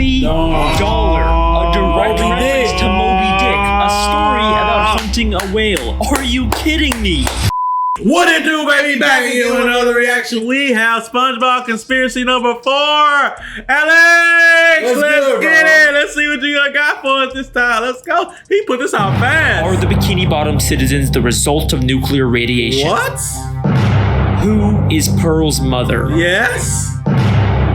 Bobby Dollar, a direct reference to Moby Dick, a story about hunting a whale. Are you kidding me? What it do, baby? Back again with another reaction. We have SpongeBob Conspiracy number 4. Alex, let's get it. Let's see what you got for us this time. Let's go. He put this out fast. Are the Bikini Bottom citizens the result of nuclear radiation? What? Who is Pearl's mother? Yes.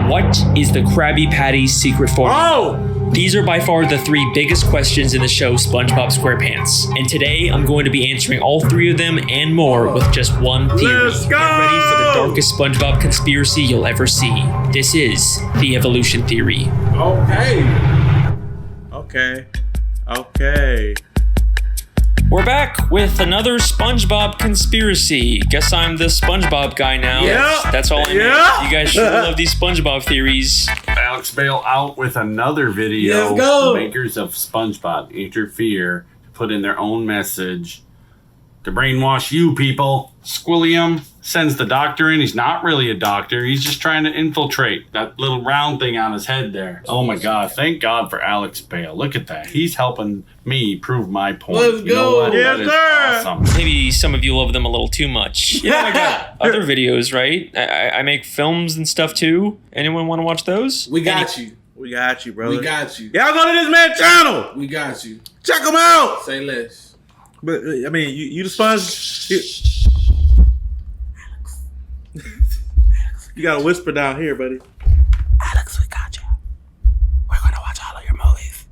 What is the Krabby Patty secret formula? Oh! These are by far the 3 biggest questions in the show SpongeBob SquarePants. And today, I'm going to be answering all 3 of them and more with just one theory. Let's go! Get ready for the darkest SpongeBob conspiracy you'll ever see. This is the evolution theory. Okay. We're back with another SpongeBob conspiracy. Guess I'm the SpongeBob guy now. Yeah. That's all I know. You guys sure love these SpongeBob theories. Alex Bale out with another video. Let's go. Makers of SpongeBob interfere to put in their own message to brainwash you people. Squilliam sends the doctor in. He's not really a doctor. He's just trying to infiltrate that little round thing on his head there. Oh my God. Thank God for Alex Bale. Look at that. He's helping me prove my point. Let's you know go. what? Yes, That is sir. awesome. Maybe some of you love them a little too much. Yeah, I got other videos, right? I make films and stuff too. Anyone want to watch those? We got you. We got you, brother. We got you. Y'all go to this man's channel. We got you. Check him out. Say less. But I mean, you the Sponge. You gotta whisper down here, buddy. Alex, we got you. We're gonna watch all of your movies,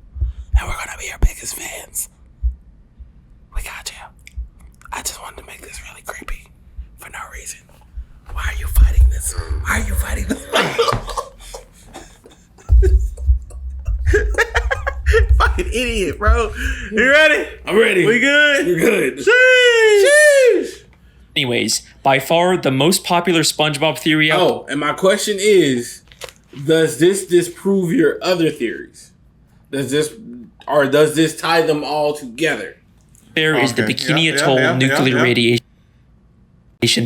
and we're gonna be your biggest fans. We got you. I just wanted to make this really creepy for no reason. Why are you fighting this? Why are you fighting this? Fucking idiot, bro. You ready? I'm ready. We good? We're good. Sheesh. Anyways, by far the most popular SpongeBob theory out Oh, and my question is, does this disprove your other theories? Does this tie them all together? there is the Okay. Bikini Yeah, Atoll yeah, nuclear yeah. radiation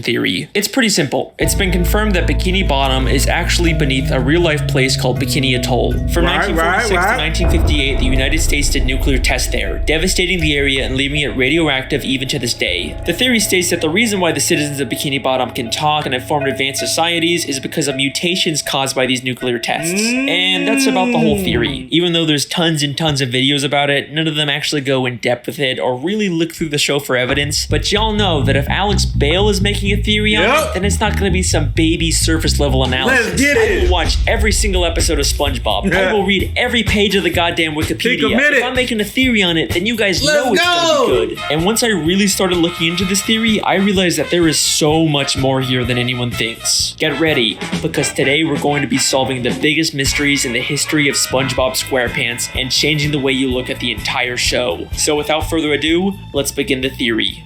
theory. It's pretty simple. It's been confirmed that Bikini Bottom is actually beneath a real-life place called Bikini Atoll. From 1946 to 1958, the United States did nuclear tests there, devastating the area and leaving it radioactive even to this day. The theory states that the reason why the citizens of Bikini Bottom can talk and have formed advanced societies is because of mutations caused by these nuclear tests. And that's about the whole theory. Even though there's tons and tons of videos about it, none of them actually go in depth with it or really look through the show for evidence. But y'all know that if Alex Bale is making a theory on it, then it's not going to be some baby surface level analysis. Let's get it. I will watch every single episode of SpongeBob. I will read every page of the goddamn Wikipedia. Take a minute. If I'm making a theory on it, then you guys know it's going to be good. And once I really started looking into this theory, I realized that there is so much more here than anyone thinks. Get ready, because today we're going to be solving the biggest mysteries in the history of SpongeBob SquarePants and changing the way you look at the entire show. So without further ado, let's begin the theory.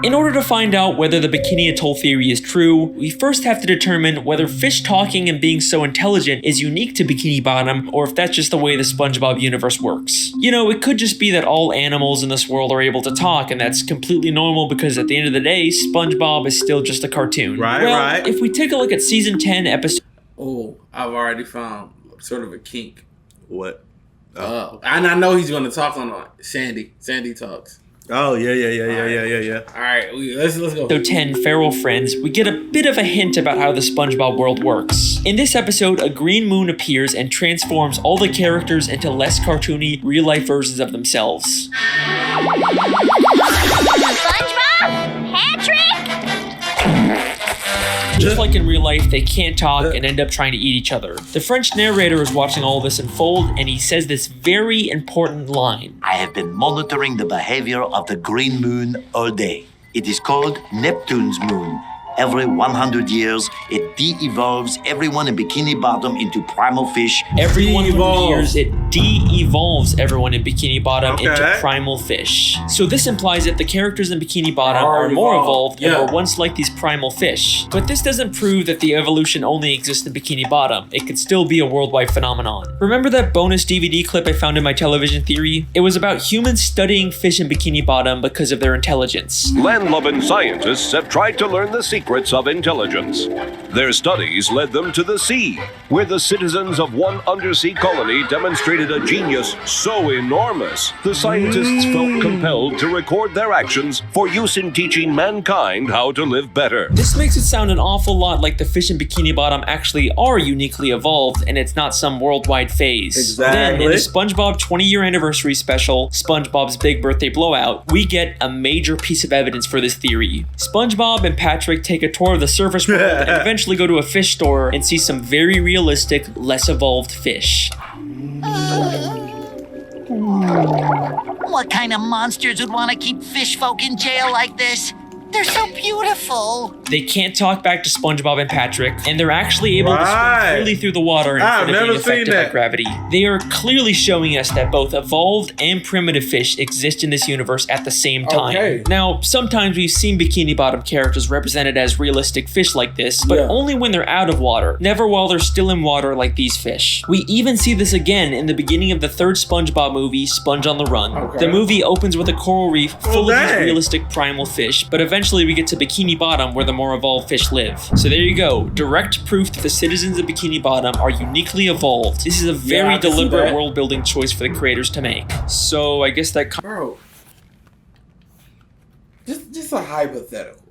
In order to find out whether the Bikini Atoll theory is true, we first have to determine whether fish talking and being so intelligent is unique to Bikini Bottom, or if that's just the way the SpongeBob universe works. You know, it could just be that all animals in this world are able to talk, and that's completely normal because at the end of the day, SpongeBob is still just a cartoon. Right. If we take a look at season 10, episode... Oh, I've already found sort of a kink. What? And I know he's going to talk on Sandy. Sandy talks. Oh yeah. All right, let's go. Episode 10, Feral Friends, we get a bit of a hint about how the SpongeBob world works. In this episode, a green moon appears and transforms all the characters into less cartoony, real-life versions of themselves. SpongeBob, hat trick. Just like in real life, they can't talk and end up trying to eat each other. The French narrator is watching all this unfold, and he says this very important line. I have been monitoring the behavior of the green moon all day. It is called Neptune's moon. Every 100 years, it de-evolves everyone in Bikini Bottom into primal fish. Every 100 De-evolves. years, it de-evolves everyone in Bikini Bottom Okay. into primal fish. So this implies that the characters in Bikini Bottom Are are more evolved, evolved and yeah. were once like these primal fish. But this doesn't prove that the evolution only exists in Bikini Bottom. It could still be a worldwide phenomenon. Remember that bonus DVD clip I found in my television theory? It was about humans studying fish in Bikini Bottom because of their intelligence. Land-loving scientists have tried to learn the secrets of intelligence. Their studies led them to the sea, where the citizens of one undersea colony demonstrated a genius so enormous, the scientists felt compelled to record their actions for use in teaching mankind how to live better. This makes it sound an awful lot like the fish in Bikini Bottom actually are uniquely evolved and it's not some worldwide phase. Exactly. Then, in the SpongeBob 20-year anniversary special, SpongeBob's Big Birthday Blowout, we get a major piece of evidence for this theory. SpongeBob and Patrick take a tour of the surface world and eventually go to a fish store and see some very realistic, less evolved fish. What kind of monsters would want to keep fish folk in jail like this? They're so beautiful. They can't talk back to SpongeBob and Patrick, and they're actually able to Right. swim freely through the water I've instead of being never seen affected by that. gravity. They are clearly showing us that both evolved and primitive fish exist in this universe at the same time. Okay. Now, sometimes we've seen Bikini Bottom characters represented as realistic fish like this, but Yeah. only when they're out of water, never while they're still in water like these fish. We even see this again in the beginning of the third SpongeBob movie, Sponge on the Run. Okay. The movie opens with a coral reef full of these dang. realistic primal fish, but eventually we get to Bikini Bottom where the more evolved fish live. So there you go, direct proof that the citizens of Bikini Bottom are uniquely evolved. This is a very I can see deliberate that. world building choice for the creators to make. So I guess that Bro, just a hypothetical.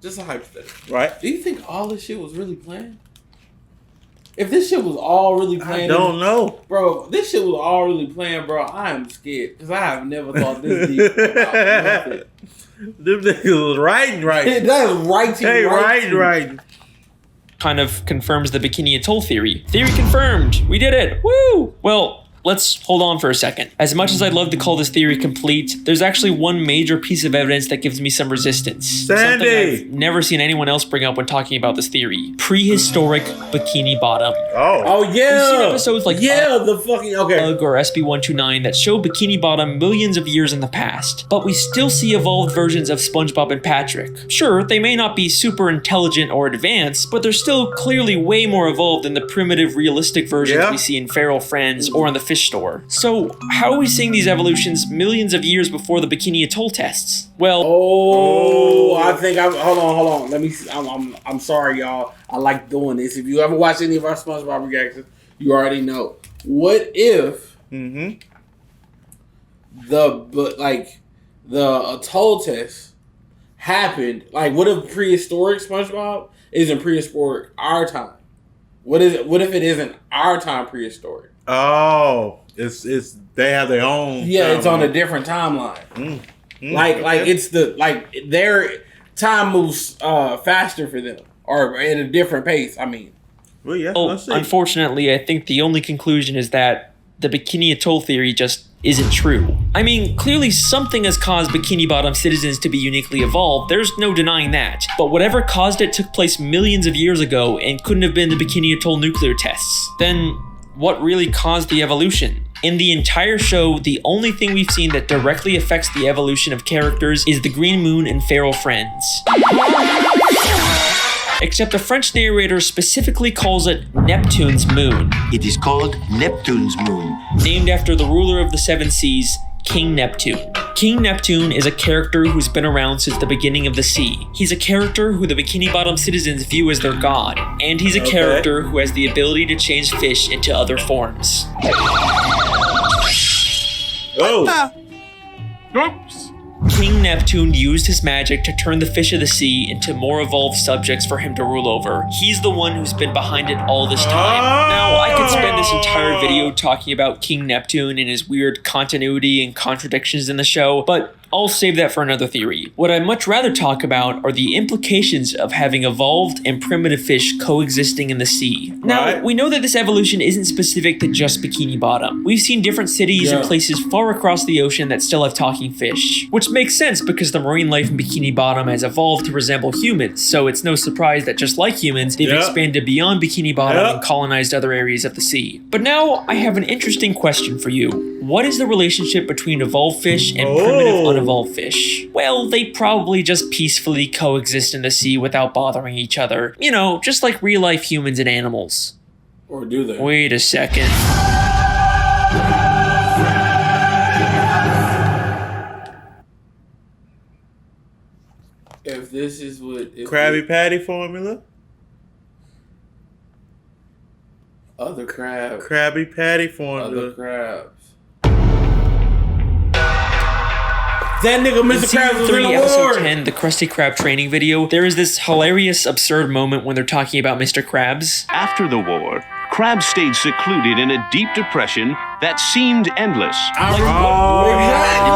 Just a hypothetical, right? Do you think all this shit was really planned? If this shit was all really planned, I don't know. bro. If this shit was all really planned, bro, I am scared because I have never thought this deep about nothing. Them niggas was writing right. That is writing. Hey, right. kind of confirms the Bikini Atoll theory. Theory confirmed! We did it! Woo! Well, let's hold on for a second. As much as I'd love to call this theory complete, there's actually one major piece of evidence that gives me some resistance. Sandy! Something I've never seen anyone else bring up when talking about this theory. Prehistoric Bikini Bottom. Oh We've yeah. seen episodes like the fucking okay. or SB129 that show Bikini Bottom millions of years in the past, but we still see evolved versions of SpongeBob and Patrick. Sure, they may not be super intelligent or advanced, but they're still clearly way more evolved than the primitive, realistic versions Yeah. we see in Feral Friends or in the fish store. So, how are we seeing these evolutions millions of years before the Bikini Atoll tests? Well, I think I'm. Hold on. Let me. See. I'm sorry, y'all. I like doing this. If you ever watch any of our SpongeBob reactions, you already know. What if the atoll test happened? Like, what if prehistoric SpongeBob isn't prehistoric our time? What is it? What if it isn't our time prehistoric? Oh, it's they have their own. Yeah, it's on a timeline. different timeline. Okay. Like it's their time moves faster for them or at a different pace. I mean, Well, yeah. oh, Let's see. unfortunately, I think the only conclusion is that the Bikini Atoll theory just isn't true. I mean, clearly something has caused Bikini Bottom citizens to be uniquely evolved, there's no denying that. But whatever caused it took place millions of years ago and couldn't have been the Bikini Atoll nuclear tests. Then, what really caused the evolution? In the entire show, the only thing we've seen that directly affects the evolution of characters is the Green Moon and Feral Friends. Except the French narrator specifically calls it Neptune's moon, It is called Neptune's moon. named after the ruler of the seven seas, King Neptune. King Neptune is a character who's been around since the beginning of the sea. He's a character who the Bikini Bottom citizens view as their god, and he's a character who has the ability to change fish into other forms. Oh, King Neptune used his magic to turn the fish of the sea into more evolved subjects for him to rule over. He's the one who's been behind it all this time. Now, I could spend this entire video talking about King Neptune and his weird continuity and contradictions in the show, but I'll save that for another theory. What I'd much rather talk about are the implications of having evolved and primitive fish coexisting in the sea. Now, we know that this evolution isn't specific to just Bikini Bottom. We've seen different cities and places far across the ocean that still have talking fish, which makes sense because the marine life in Bikini Bottom has evolved to resemble humans, so it's no surprise that just like humans, they've expanded beyond Bikini Bottom and colonized other areas of the sea. But now, I have an interesting question for you. What is the relationship between evolved fish and primitive unevolved fish? Well, they probably just peacefully coexist in the sea without bothering each other. You know, just like real-life humans and animals. Or do they? Wait a second. If this is what... Krabby Patty formula? Other crabs. Krabby Patty formula. Other crabs. That nigga Mr. Krabs was in the episode war. 10, the Krusty Krab training video, there is this hilarious, absurd moment when they're talking about Mr. Krabs. After the war, Krabs stayed secluded in a deep depression that seemed endless. Bikini Bottom.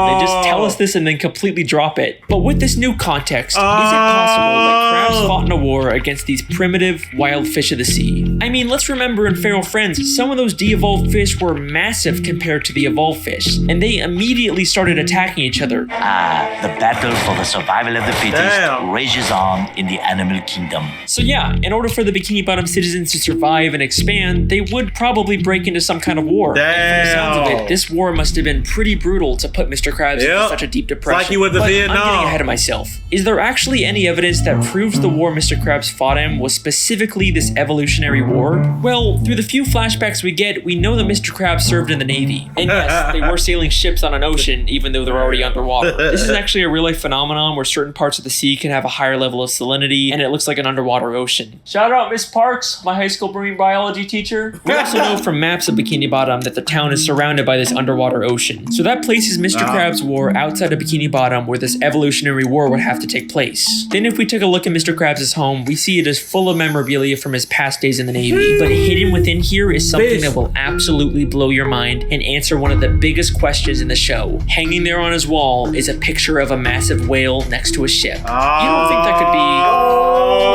They just tell us this and then completely drop it. But with this new context, is it possible that Krabs fought in a war against these primitive, wild fish of the sea? I mean, let's remember in Feral Friends, some of those de-evolved fish were massive compared to the evolved fish, and they immediately started attacking each other. The battle for the survival of the fittest rages on in the animal kingdom. So yeah, in order for the Bikini Bottom citizens to survive and expand, they would probably break into some kind of war. And from the sounds of it, this war must have been pretty brutal to put Mr. Krabs into such a deep depression. Like he went to Vietnam. I'm getting ahead of myself. Is there actually any evidence that proves the war Mr. Krabs fought in was specifically this evolutionary war? Well, through the few flashbacks we get, we know that Mr. Krabs served in the Navy. And yes, they were sailing ships on an ocean, even though they're already underwater. This is actually a real-life phenomenon where certain parts of the sea can have a higher level of salinity, and it looks like an underwater ocean. Shout out Miss Parks, my high school marine biology teacher. We also know from maps of Bikini Bottom that the town is surrounded by this underwater ocean. So that places Mr. Krabs' war outside of Bikini Bottom where this evolutionary war would have to take place. Then if we take a look at Mr. Krabs' home, we see it is full of memorabilia from his past days in the Navy. But hidden within here is something that will absolutely blow your mind and answer one of the biggest questions in the show. Hanging there on his wall is a picture of a massive whale next to a ship. You don't think that could be...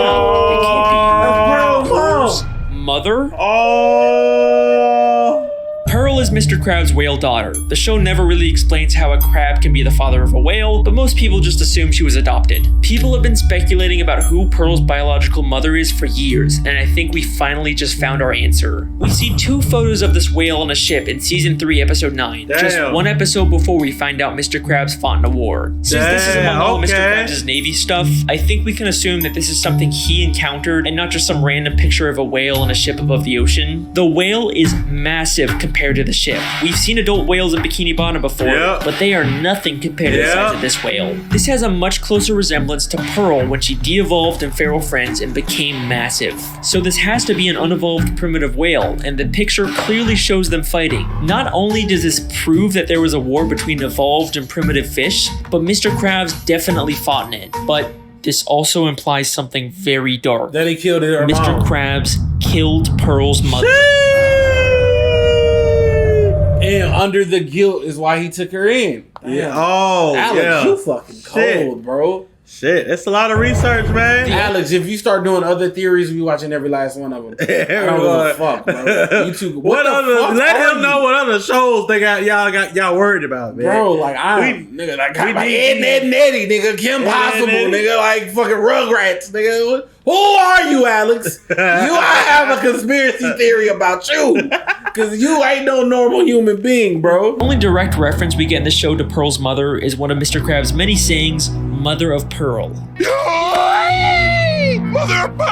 No, it can't be. Pearl's mother? Pearl is Mr. Krabs' whale daughter. The show never really explains how a crab can be the father of a whale, but most people just assume she was adopted. People have been speculating about who Pearl's biological mother is for years, and I think we finally just found our answer. We see 2 photos of this whale on a ship in Season 3, Episode 9, just one episode before we find out Mr. Krabs fought in a war. Since this is among all Mr. Krabs' Navy stuff, I think we can assume that this is something he encountered and not just some random picture of a whale on a ship above the ocean. The whale is massive compared to the ship. We've seen adult whales in Bikini Bottom before, but they are nothing compared to the size of this whale. This has a much closer resemblance to Pearl when she de-evolved in Feral Friends and became massive. So this has to be an unevolved primitive whale, and the picture clearly shows them fighting. Not only does this prove that there was a war between evolved and primitive fish, but Mr. Krabs definitely fought in it. But this also implies something very dark. That he killed her Mr. mom. Krabs killed Pearl's mother. And under the guilt is why he took her in. Yeah. Oh, Alex, you fucking cold, bro. Shit, it's a lot of research, man. Alex, if you start doing other theories, we watching every last one of them. I don't give a fuck, bro. You two, what other? fuck Let are him know what other shows they got. Y'all worried about, man. Bro, like nigga, like Ed, Ed, and Eddie, nigga, Kim Possible, nigga, like fucking Rugrats, nigga. Who are you, Alex? I have a conspiracy theory about you, because you ain't no normal human being, bro. The only direct reference we get in the show to Pearl's mother is one of Mr. Krabs' many sayings, "Mother of Pearl." Mother of Pearl! Mother of Pearl!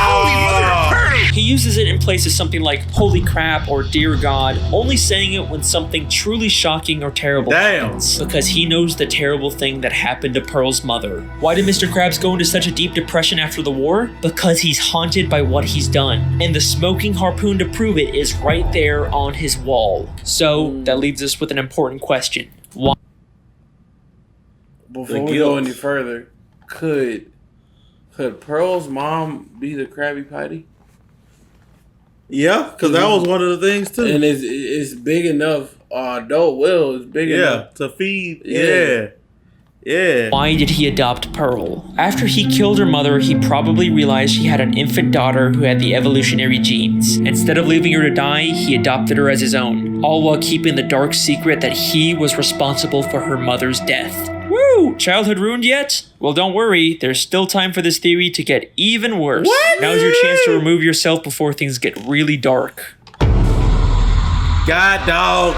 Holy Mother of Pearl! He uses it in place of something like "Holy crap" or "Dear God," only saying it when something truly shocking or terrible happens, because he knows the terrible thing that happened to Pearl's mother. Why did Mr. Krabs go into such a deep depression after the war? Because he's haunted by what he's done, and the smoking harpoon to prove it is right there on his wall. So that leaves us with an important question. Why? Before we go any further, could Pearl's mom be the Krabby Patty? Yeah, because that was one of the things too. And it's big enough adult will is big enough to feed. Yeah. Yeah. Why did he adopt Pearl? After he killed her mother, he probably realized she had an infant daughter who had the evolutionary genes. Instead of leaving her to die, he adopted her as his own, all while keeping the dark secret that he was responsible for her mother's death. Woo! Childhood ruined yet? Well, don't worry. There's still time for this theory to get even worse. What? Now's your chance to remove yourself before things get really dark. God dog.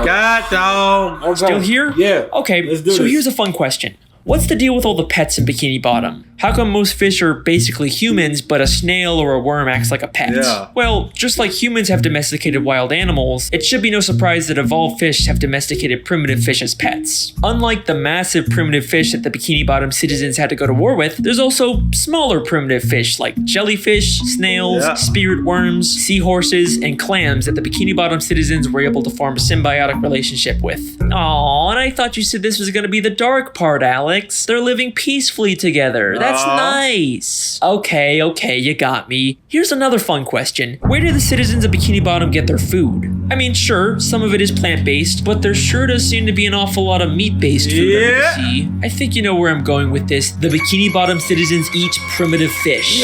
God dog. Okay. Still here? Yeah. Okay, Let's do so this. here's a fun question. What's the deal with all the pets in Bikini Bottom? How come most fish are basically humans, but a snail or a worm acts like a pet? Yeah. Well, just like humans have domesticated wild animals, it should be no surprise that evolved fish have domesticated primitive fish as pets. Unlike the massive primitive fish that the Bikini Bottom citizens had to go to war with, there's also smaller primitive fish like jellyfish, snails, spirit worms, seahorses, and clams that the Bikini Bottom citizens were able to form a symbiotic relationship with. Aww, and I thought you said this was gonna be the dark part, Alex. They're living peacefully together. That's nice. Okay, you got me. Here's another fun question. Where do the citizens of Bikini Bottom get their food? I mean, sure, some of it is plant-based, but there sure does seem to be an awful lot of meat-based food I see. I think you know where I'm going with this. The Bikini Bottom citizens eat primitive fish.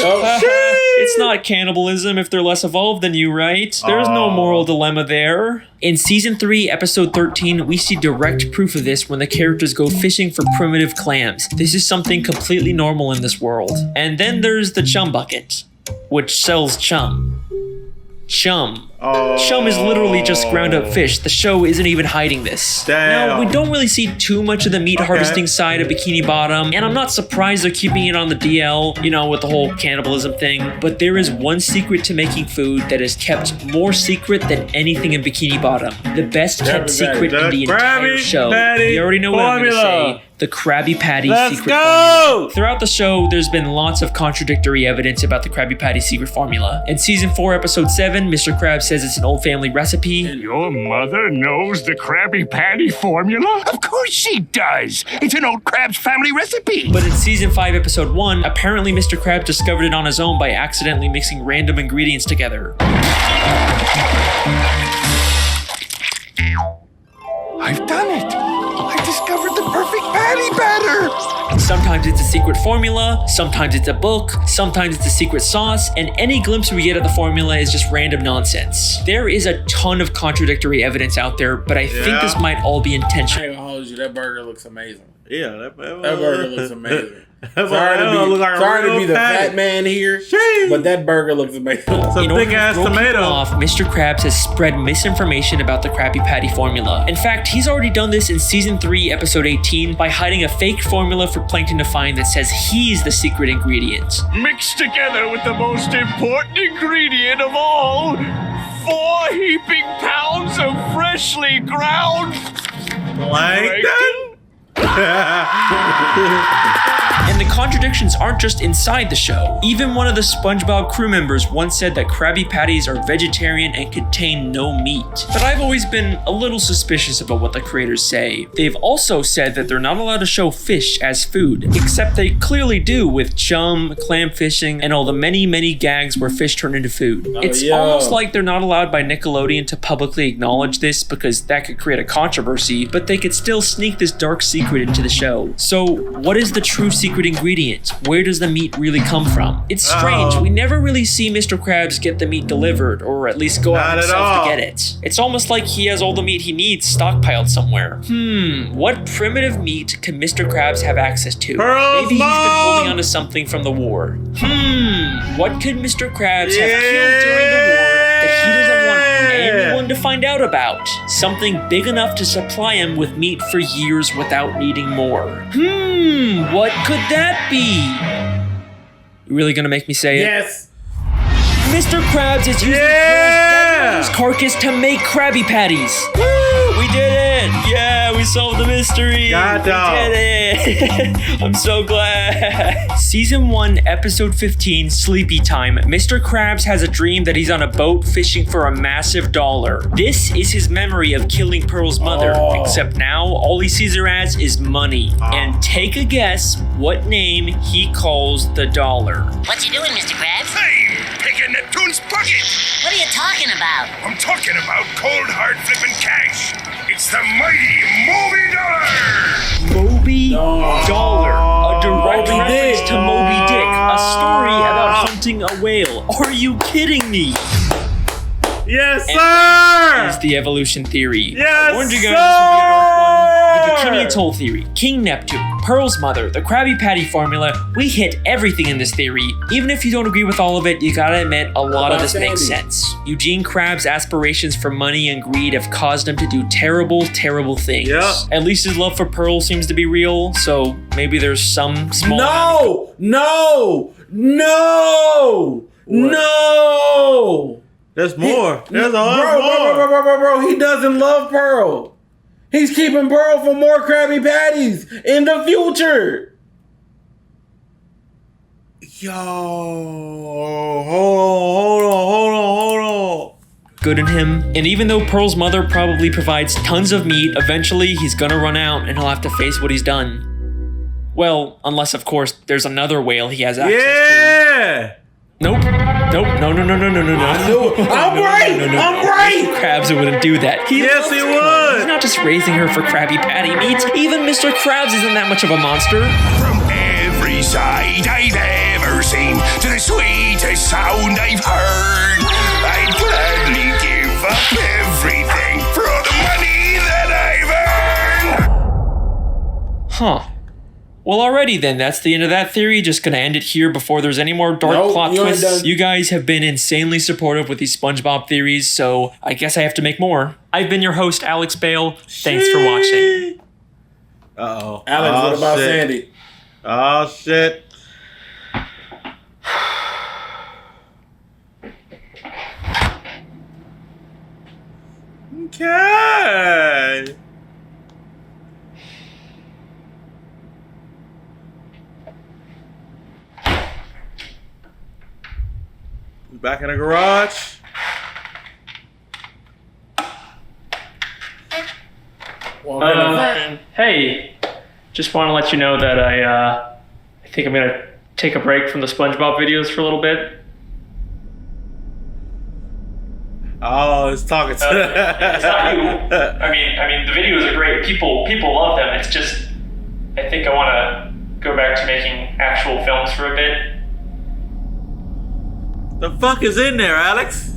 It's not cannibalism if they're less evolved than you, right? There's no moral dilemma there. In Season 3, Episode 13, we see direct proof of this when the characters go fishing for primitive clams. This is something completely normal in this world. And then there's the chum bucket, which sells chum. Chum. Chum is literally just ground up fish. The show isn't even hiding this. Damn. Now, we don't really see too much of the meat harvesting side of Bikini Bottom, and I'm not surprised they're keeping it on the DL, you know, with the whole cannibalism thing, but there is one secret to making food that is kept more secret than anything in Bikini Bottom. The best kept secret in the entire show. You already know what I'm going to say. The Krabby Patty secret formula. Throughout the show, there's been lots of contradictory evidence about the Krabby Patty secret formula. In Season 4, Episode 7, Mr. Krabs says it's an old family recipe. Your mother knows the Krabby Patty formula? Of course she does! It's an old Krabs family recipe! But in Season 5, Episode 1, apparently Mr. Krabs discovered it on his own by accidentally mixing random ingredients together. I've done it! I discovered the perfect patty batter! Sometimes it's a secret formula, sometimes it's a book, sometimes it's a secret sauce, and any glimpse we get of the formula is just random nonsense. There is a ton of contradictory evidence out there, but I think this might all be intentional. I ain't gonna hold you. That burger looks amazing. Yeah, That burger looks amazing. Sorry Sorry to be the fat man here, but that burger looks amazing. In order to throw people off, Mr. Krabs has spread misinformation about the Krabby Patty formula. In fact, he's already done this in Season 3, Episode 18, by hiding a fake formula for Plankton to find that says he's the secret ingredient. Mixed together with the most important ingredient of all, 4 heaping pounds of freshly ground plankton? And the contradictions aren't just inside the show. Even one of the SpongeBob crew members once said that Krabby Patties are vegetarian and contain no meat. But I've always been a little suspicious about what the creators say. They've also said that they're not allowed to show fish as food, except they clearly do with chum, clam fishing, and all the many gags where fish turn into food. It's almost like they're not allowed by Nickelodeon to publicly acknowledge this because that could create a controversy, but they could still sneak this dark secret into the show. So what is the true secret ingredient? Where does the meat really come from? It's strange. We never really see Mr. Krabs get the meat delivered, or at least go out himself to get it. It's almost like he has all the meat he needs stockpiled somewhere. What primitive meat can Mr. Krabs have access to? Maybe he's been holding on to something from the war. What could Mr. Krabs have killed during the war that he doesn't want anyone to find out about? Something big enough to supply him with meat for years without needing more. What could that be? You really gonna make me say it? Yes. Mr. Krabs is using Pearl's carcass to make Krabby Patties. Woo! We did it! Yeah, we solved the mystery. We did it! I'm so glad. Season 1, Episode 15, Sleepy Time. Mr. Krabs has a dream that he's on a boat fishing for a massive dollar. This is his memory of killing Pearl's mother, except now all he sees her as is money. And take a guess what name he calls the dollar. What's he doing, Mr. Krabs? I'm picking in Neptune's pocket. What are you talking about? I'm talking about cold, hard flipping cash. It's the mighty Moby Dollar. Moby Dollar. A direct reference to Moby Dick. A story about hunting a whale. Are you kidding me? Yes, And sir! that is the evolution theory. Yes, I warned you guys sir! this would be a dark one. The Bikini Atoll theory, King Neptune, Pearl's mother, the Krabby Patty formula. We hit everything in this theory. Even if you don't agree with all of it, you gotta admit a lot of this makes sense. Eugene Krabs' aspirations for money and greed have caused him to do terrible, terrible things. Yep. At least his love for Pearl seems to be real, so maybe there's some small No! There's more. There's a lot more. Bro, he doesn't love Pearl. He's keeping Pearl for more Krabby Patties in the future. Yo, hold on. good in him. And even though Pearl's mother probably provides tons of meat, eventually he's gonna run out and he'll have to face what he's done. Well, unless of course there's another whale he has access to. Nope. No. I'm right. Krabs wouldn't do that. He would. He's not just raising her for Krabby Patty meat. Even Mr. Krabs isn't that much of a monster. From every side I've ever seen to the sweetest sound I've heard, I'd gladly give up everything for all the money that I've earned. Huh. Well, alrighty then, that's the end of that theory. Just gonna end it here before there's any more dark plot twists. You guys have been insanely supportive with these SpongeBob theories, so I guess I have to make more. I've been your host, Alex Bale. Thanks for watching. Uh-oh. Alex, what about Sandy? Oh, shit. Okay. Back in the garage. Hey, just want to let you know that I think I'm gonna take a break from the SpongeBob videos for a little bit. Oh, it's talking to It's not you. I mean, the videos are great. People love them. It's just, I think I want to go back to making actual films for a bit. The fuck is in there, Alex?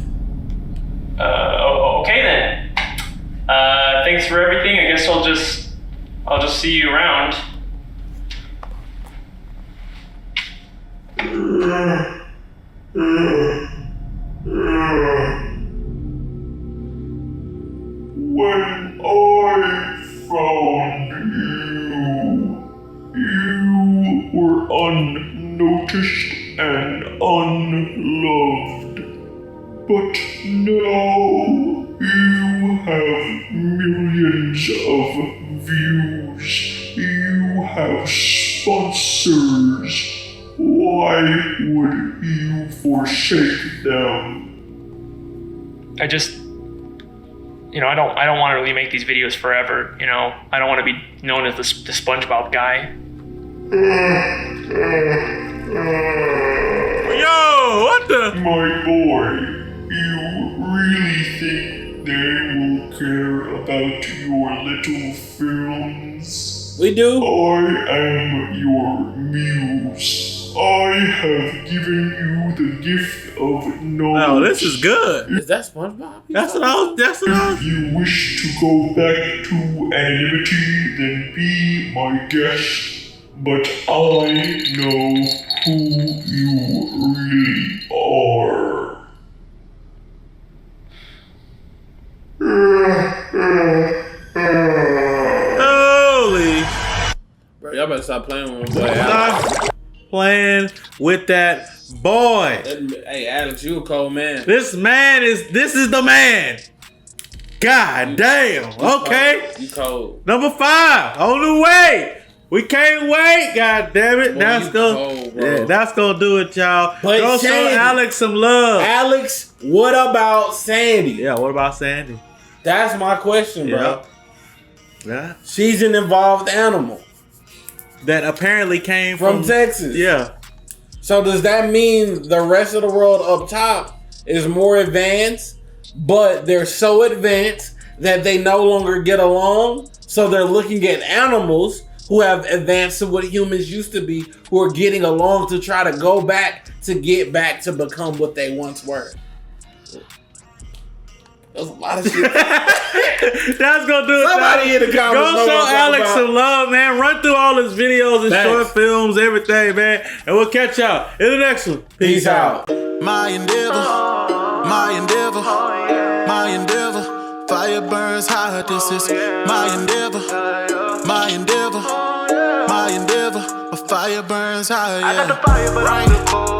Okay then. Thanks for everything. I guess I'll just see you around. When I found you were unnoticed and unloved. But now you have millions of views. You have sponsors. Why would you forsake them? I just, I don't want to really make these videos forever. I don't want to be known as the SpongeBob guy. Yo, what the? My boy, you really think they will care about your little films? We do. I am your muse. I have given you the gift of knowledge. Oh, this is good. Is that SpongeBob? That's what I was. If you wish to go back to anonymity, then be my guest. But I know who you really are. Holy. Bro, y'all better stop playing with my boy Alex. Stop playing with that boy. Hey, Alex, you a cold man. This is the man. God damn. Okay. You cold. Number 5 on the way. We can't wait. God damn it. Boy, that's gonna do it, y'all. But Go show Sandy, Alex some love. Alex, what about Sandy? Yeah, what about Sandy? That's my question, bro. Yeah. She's an involved animal. That apparently came from Texas. Yeah. So does that mean the rest of the world up top is more advanced, but they're so advanced that they no longer get along? So they're looking at animals who have advanced to what humans used to be, who are getting along to try to go back to get back to become what they once were. There's a lot of shit. That's gonna do it. Somebody in the comments go show Alex some love, man. Run through all his videos and short films, everything, man. And we'll catch y'all in the next one. Peace out. My endeavor, my endeavor, my endeavor. Fire burns hot. This is my endeavor, my endeavor, my endeavor. Fire burns high. I got the fire, but I'm the